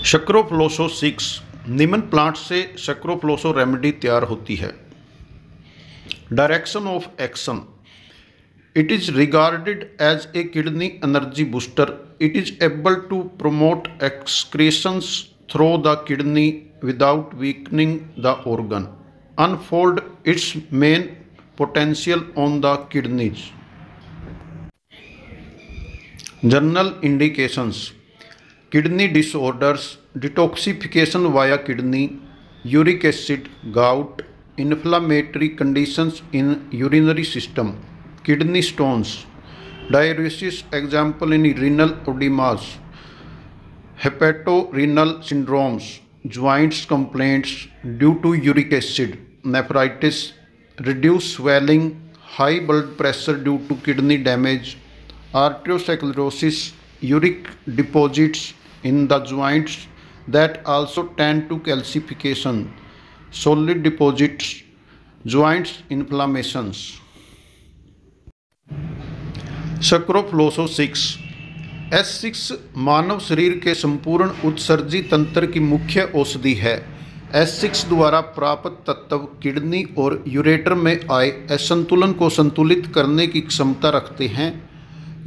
शक्रोफ्लोसो 6 निम्न प्लांट से शक्रोफ्लोसो रेमेडी तैयार होती है। Direction of action, it is regarded as a kidney energy booster. It is able to promote excretions through the kidney without weakening the organ, unfold its main potential on the kidneys. General indications: kidney disorders, detoxification via kidney, uric acid, gout, inflammatory conditions in urinary system, kidney stones, diuresis, example in renal edemas, hepatorenal syndromes, joints complaints due to uric acid, nephritis, reduced swelling, high blood pressure due to kidney damage, arteriosclerosis, uric deposits in the joints that also tend to calcification, solid deposits, joints inflammations. शक्रोफ्लोसो 6 S6 मानव शरीर के संपूर्ण उत्सर्जी तंत्र की मुख्य औषधि है। S6 द्वारा प्राप्त तत्व किडनी और यूरेटर में आए असंतुलन को संतुलित करने की क्षमता रखते हैं।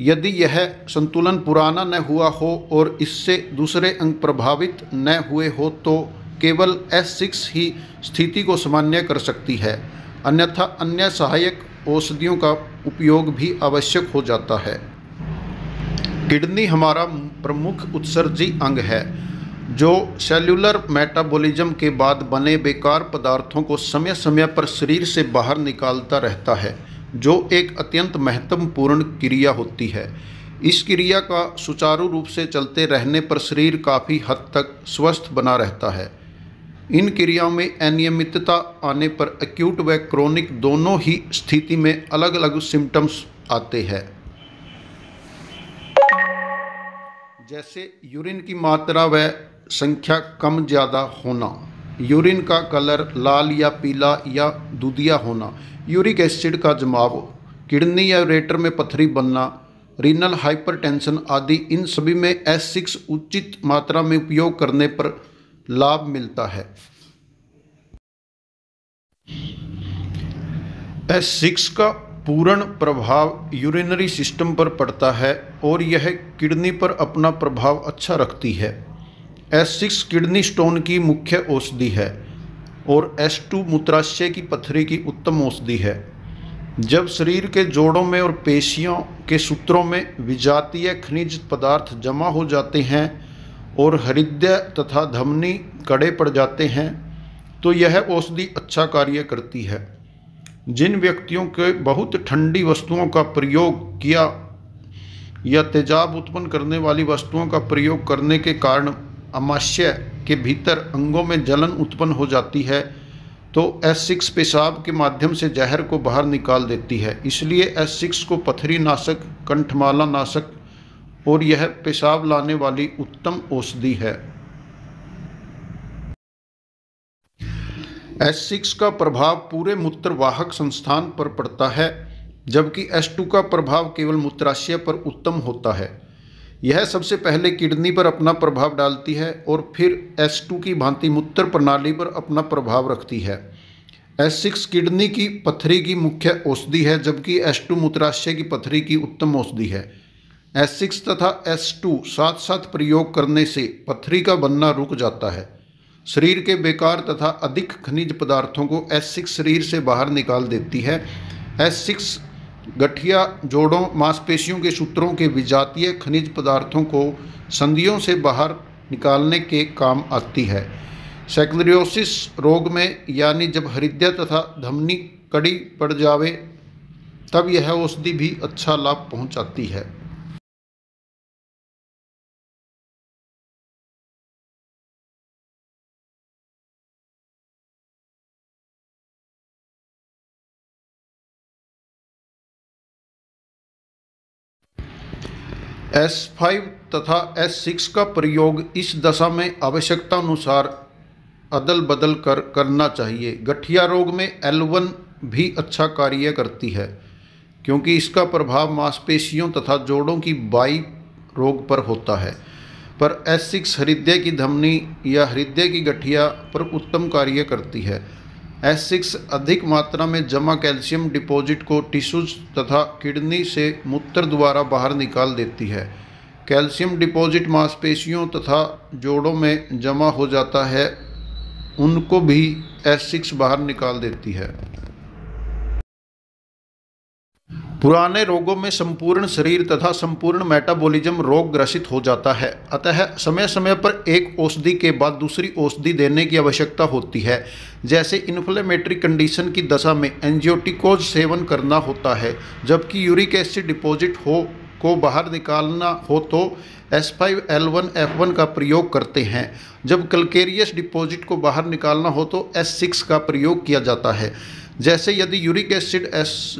यदि यह संतुलन पुराना न हुआ हो और इससे दूसरे अंग प्रभावित न हुए हो तो केवल S6 ही स्थिति को सामान्य कर सकती है, अन्यथा अन्य सहायक औषधियों का उपयोग भी आवश्यक हो जाता है। किडनी हमारा प्रमुख उत्सर्जी अंग है जो सेल्यूलर मेटाबॉलिज्म के बाद बने बेकार पदार्थों को समय समय पर शरीर से बाहर निकालता रहता है, जो एक अत्यंत महत्वपूर्ण क्रिया होती है। इस क्रिया का सुचारू रूप से चलते रहने पर शरीर काफ़ी हद तक स्वस्थ बना रहता है। इन क्रियाओं में अनियमितता आने पर एक्यूट व क्रोनिक दोनों ही स्थिति में अलग अलग सिम्टम्स आते हैं, जैसे यूरिन की मात्रा व संख्या कम ज़्यादा होना, यूरिन का कलर लाल या पीला या दूधिया होना, यूरिक एसिड का जमाव, किडनी या यूरेटर में पथरी बनना, रीनल हाइपरटेंशन आदि। इन सभी में S6 उचित मात्रा में उपयोग करने पर लाभ मिलता है। S6 का पूर्ण प्रभाव यूरिनरी सिस्टम पर पड़ता है और यह किडनी पर अपना प्रभाव अच्छा रखती है। S6 किडनी स्टोन की मुख्य औषधि है और S2 मूत्राशय की पथरी की उत्तम औषधि है। जब शरीर के जोड़ों में और पेशियों के सूत्रों में विजातीय खनिज पदार्थ जमा हो जाते हैं और हृदय तथा धमनी कड़े पड़ जाते हैं तो यह औषधि अच्छा कार्य करती है। जिन व्यक्तियों के बहुत ठंडी वस्तुओं का प्रयोग किया या तेजाब उत्पन्न करने वाली वस्तुओं का प्रयोग करने के कारण आमाशय के भीतर अंगों में जलन उत्पन्न हो जाती है तो S6 पेशाब के माध्यम से जहर को बाहर निकाल देती है। इसलिए S6 को पथरी नाशक, कंठमाला नाशक और यह पेशाब लाने वाली उत्तम औषधि है। S6 का प्रभाव पूरे मूत्रवाहक संस्थान पर पड़ता है, जबकि S2 का प्रभाव केवल मूत्राशय पर उत्तम होता है। यह सबसे पहले किडनी पर अपना प्रभाव डालती है और फिर S2 की भांति मूत्र प्रणाली पर अपना प्रभाव रखती है। S6 किडनी की पथरी की मुख्य औषधि है, जबकि S2 मूत्राशय की पथरी की उत्तम औषधि है। S6 तथा S2 साथ साथ प्रयोग करने से पथरी का बनना रुक जाता है। शरीर के बेकार तथा अधिक खनिज पदार्थों को S6 शरीर से बाहर निकाल देती है। S6 गठिया, जोड़ों, मांसपेशियों के सूत्रों के विजातीय खनिज पदार्थों को संधियों से बाहर निकालने के काम आती है। स्क्लेरोसिस रोग में, यानी जब हृदय तथा धमनी कड़ी पड़ जावे, तब यह औषधि भी अच्छा लाभ पहुंचाती है। S5 तथा S6 का प्रयोग इस दशा में आवश्यकता अनुसार अदल बदल कर करना चाहिए। गठिया रोग में L1 भी अच्छा कार्य करती है क्योंकि इसका प्रभाव मांसपेशियों तथा जोड़ों की बाई रोग पर होता है। पर S6 हृदय की धमनी या हृदय की गठिया पर उत्तम कार्य करती है। S6 अधिक मात्रा में जमा कैल्शियम डिपॉजिट को टिश्यूज तथा किडनी से मूत्र द्वारा बाहर निकाल देती है। कैल्शियम डिपॉजिट मांसपेशियों तथा जोड़ों में जमा हो जाता है, उनको भी S6 बाहर निकाल देती है। पुराने रोगों में संपूर्ण शरीर तथा संपूर्ण मेटाबॉलिज्म रोग ग्रसित हो जाता है, अतः समय समय पर एक औषधि के बाद दूसरी औषधि देने की आवश्यकता होती है। जैसे इन्फ्लेमेटरी कंडीशन की दशा में एंजियोटिकोज सेवन करना होता है, जबकि यूरिक एसिड डिपॉजिट को बाहर निकालना हो तो S5L1F1 का प्रयोग करते हैं। जब कैल्केरियस डिपॉजिट को बाहर निकालना हो तो S6 का प्रयोग किया जाता है। जैसे यदि यूरिक एसिड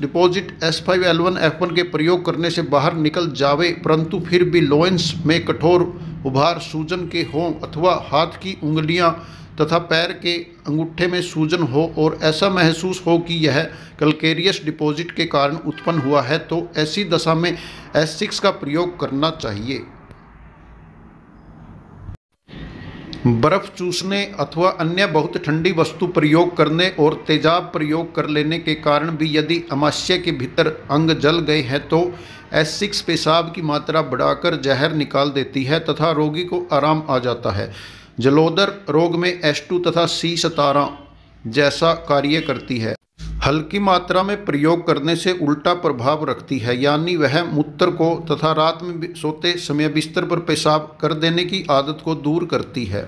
डिपॉजिट S5L1F1 के प्रयोग करने से बाहर निकल जावे परंतु फिर भी लोइंस में कठोर उभार सूजन के हों अथवा हाथ की उंगलियां तथा पैर के अंगूठे में सूजन हो और ऐसा महसूस हो कि यह कैल्केरियस डिपॉजिट के कारण उत्पन्न हुआ है तो ऐसी दशा में S6 का प्रयोग करना चाहिए। बर्फ चूसने अथवा अन्य बहुत ठंडी वस्तु प्रयोग करने और तेजाब प्रयोग कर लेने के कारण भी यदि अमाशय के भीतर अंग जल गए हैं तो S6 पेशाब की मात्रा बढ़ाकर जहर निकाल देती है तथा रोगी को आराम आ जाता है। जलोदर रोग में H2 तथा C17 जैसा कार्य करती है। हल्की मात्रा में प्रयोग करने से उल्टा प्रभाव रखती है, यानी वह मूत्र को तथा रात में सोते समय बिस्तर पर पेशाब कर देने की आदत को दूर करती है।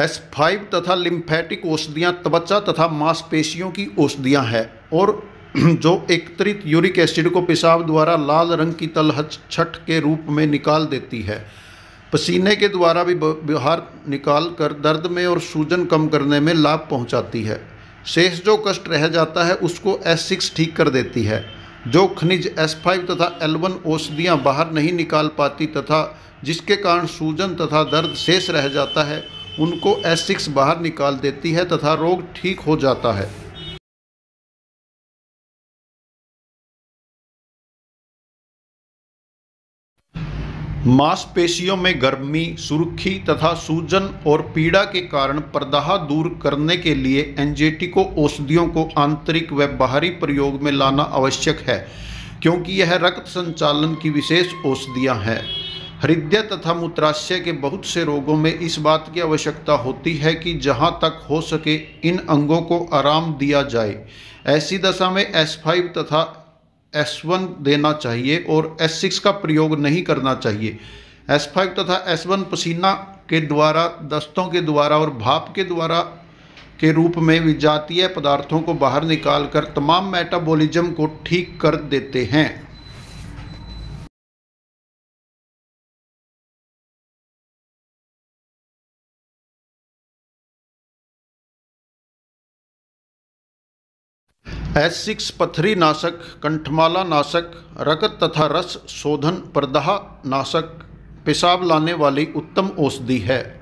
S5 तथा लिम्फेटिक औषधियाँ त्वचा तथा मांसपेशियों की औषधियाँ हैं और जो एकत्रित यूरिक एसिड को पेशाब द्वारा लाल रंग की तलछट के रूप में निकाल देती है। पसीने के द्वारा भी बाहर निकाल कर दर्द में और सूजन कम करने में लाभ पहुंचाती है। शेष जो कष्ट रह जाता है उसको S6 ठीक कर देती है। जो खनिज S5 तथा L1 औषधियाँ बाहर नहीं निकाल पाती तथा जिसके कारण सूजन तथा दर्द शेष रह जाता है उनको S6 बाहर निकाल देती है तथा रोग ठीक हो जाता है। मांसपेशियों में गर्मी, सुर्खी तथा सूजन और पीड़ा के कारण प्रदाह दूर करने के लिए एंजेटिको औषधियों को आंतरिक व बाहरी प्रयोग में लाना आवश्यक है, क्योंकि यह रक्त संचालन की विशेष औषधियाँ हैं। हृदय तथा मूत्राशय के बहुत से रोगों में इस बात की आवश्यकता होती है कि जहाँ तक हो सके इन अंगों को आराम दिया जाए। ऐसी दशा में S5 तथा S1 देना चाहिए और S6 का प्रयोग नहीं करना चाहिए। S5 तथा S1 पसीना के द्वारा, दस्तों के द्वारा और भाप के द्वारा के रूप में विजातीय पदार्थों को बाहर निकालकर तमाम मेटाबॉलिज्म को ठीक कर देते हैं। S6 पथरी नाशक, कंठमाला नाशक, रक्त तथा रस शोधन, प्रदाह नाशक, पेशाब लाने वाली उत्तम औषधि है।